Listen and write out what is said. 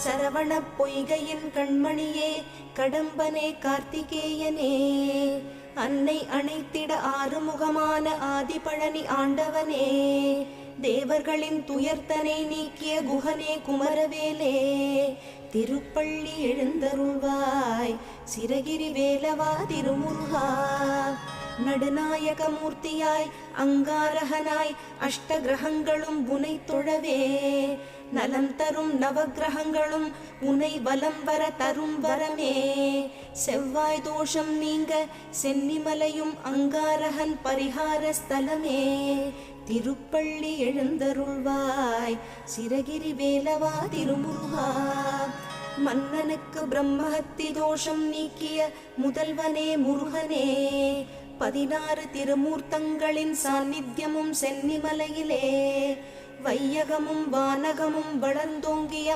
சரவண பொய்கையின் கண்மணியே கடம்பனே கார்த்திகேயனே அன்னை அணைத்திட ஆறுமுகமான ஆதிபழனி ஆண்டவனே தேவர்களின் துயர்த்தனை நீக்கிய குகனே குமரவேலே திருப்பள்ளி எழுந்தருள்வாய் சிரகிரி வேலவா திருமுருகா நடுநாயக மூர்த்தியாய் அங்காரகனாய் அஷ்டகிரகங்களும் உனை தொழவே நலம் தரும் நவகிரகங்களும் உனை வலம் வர தரும் வரமே செவ்வாய் தோஷம் நீங்க சென்னிமலையும் அங்காரகன் பரிகார ஸ்தலமே திருப்பள்ளி எழுந்தருள்வாய் சிரகிரி வேலவா திருமுருகா மன்னனுக்கு பிரம்மஹத்தி தோஷம் நீக்கிய முதல்வனே முருகனே 16 திருமூர்த்தங்களின் சாநித்தியமும் சென்னிமலையிலே வையகமும் வானகமும் வளர்ந்தோங்கிய